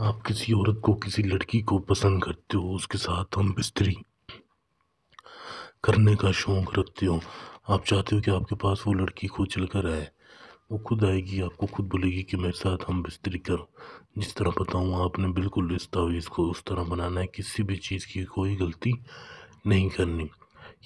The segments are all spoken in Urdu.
آپ کسی عورت کو کسی لڑکی کو پسند کرتے ہو، اس کے ساتھ ہم بستری کرنے کا شوق رکھتے ہو، آپ چاہتے ہو کہ آپ کے پاس وہ لڑکی خود چل کر آئے، وہ خود آئے گی، آپ کو خود بولے گی کہ میرے ساتھ ہم بستری کرو. جس طرح بتاؤں آپ نے بالکل اس تعویذ کو اس طرح بنانا ہے، کسی بھی چیز کی کوئی غلطی نہیں کرنی.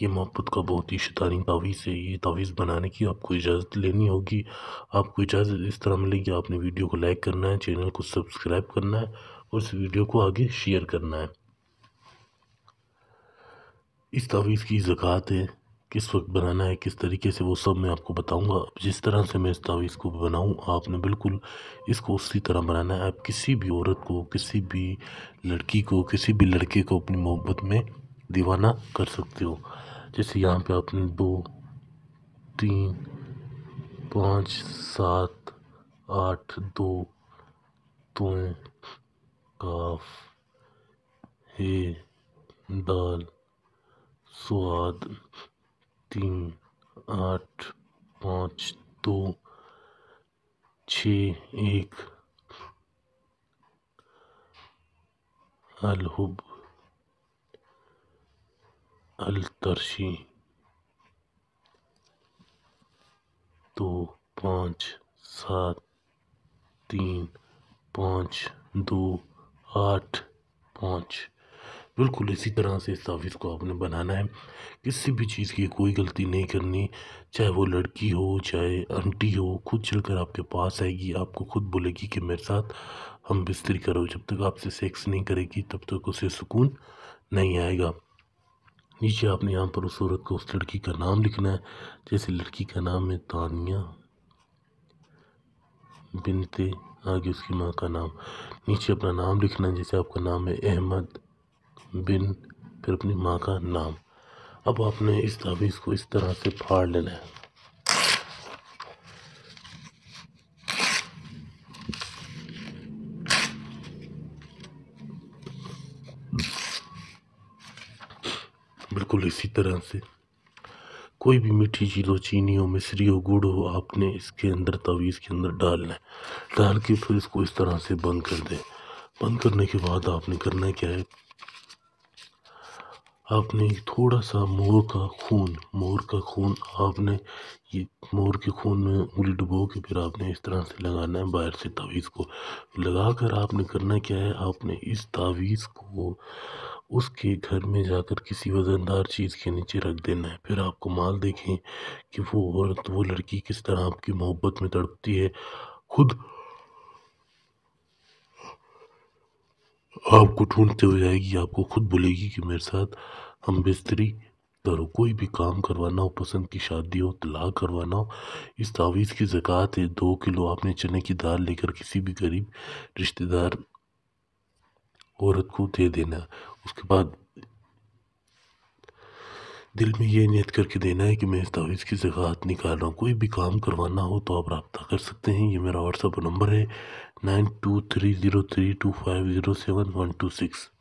یہ محبت کا بہت ہی شیطانی تعویذ ہے. یہ تعویذ بنانے کی آپ کو اجازت لینی ہوگی. آپ کو اجازت اس طرح ملے گی، آپ نے ویڈیو کو لائک کرنا ہے، چینل کو سبسکرائب کرنا ہے اور اس ویڈیو کو آگے شیئر کرنا ہے. اس تعویذ کی زکوٰۃ ہے، کس وقت بنانا ہے، کس طریقے سے، وہ سب میں آپ کو بتاؤں گا. جس طرح سے میں اس تعویذ کو بناؤں، آپ نے بالکل اس کو اسی طرح بنانا ہے. آپ کسی بھی عورت کو، کسی بھی لڑکی کو، کسی بھی لڑکے کو اپنی محبت میں دیوانہ کر سکتے ہو. جیسے یہاں پہ آپ نے 2 3 5 7 8 2 تویں کاف ہے دال صاد 3 8 5 2 6 1 الحب الترشی 2 5 7 3 5 2 8 5. بالکل اسی طرح سے اس تعویذ کو آپ نے بنانا ہے. کسی بھی چیز کی کوئی غلطی نہیں کرنی، چاہے وہ لڑکی ہو، چاہے آنٹی ہو، خود چل کر آپ کے پاس آئے گی، آپ کو خود بولے گی کہ میرے ساتھ ہم بستری کرو. جب تک آپ سے سیکس نہیں کرے گی تب تک اسے سکون نہیں آئے گا. نیچے آپ نے یہاں پر اس عورت کو، اس لڑکی کا نام لکھنا ہے. جیسے لڑکی کا نام ہے تانیہ بنت، آگے اس کی ماں کا نام، نیچے اپنا نام لکھنا ہے. جیسے آپ کا نام ہے احمد بن، پھر اپنی ماں کا نام. اب آپ نے اس تعویذ کو اس طرح سے پھاڑ لینا ہے. بالکل اسی طرح سے کوئی بھی میٹھی چیز ہو، چینی ہو، مصری ہو، گڑ ہو، آپ نے اس کے اندر تعویذ کے اندر ڈالنا ہے. ڈال کے پھر اس کو اس طرح سے بند کر دیں. بند کرنے کے بعد آپ نے کرنا کیا ہے، آپ نے تھوڑا سا مور کا خون آپ نے یہ مور کے خون میں انگلی ڈبو کے پھر آپ نے اس طرح سے لگانا ہے باہر سے. تعویذ کو لگا کر آپ نے کرنا کیا ہے، آپ نے اس تعویذ کو اس کے گھر میں جا کر کسی وزندار چیز کے نیچے رکھ دینا ہے. پھر آپ کو مال دیکھیں کہ وہ عورت، وہ لڑکی کس طرح آپ کی محبت میں تڑپتی ہے. خود آپ کو ڈھونڈتے ہوئے آئے گی، آپ کو خود بولے گی کہ میرے ساتھ ہم بستری کرو. کوئی بھی کام کروانا ہو، پسند کی شادی ہو، طلاق کروانا ہو، اس تعویذ کی زکوٰۃ ہے. 2 کلو آپ نے چنے کی دال لے کر کسی بھی غریب رشتہ دار عورت کو دے دینا. اس کے بعد دل میں یہ نیت کر کے دینا ہے کہ میں اس تعویذ کی زکوٰۃ نکال رہا ہوں. کوئی بھی کام کروانا ہو تو آپ رابطہ کر سکتے ہیں. یہ میرا واٹس ایپ نمبر ہے 923032507126.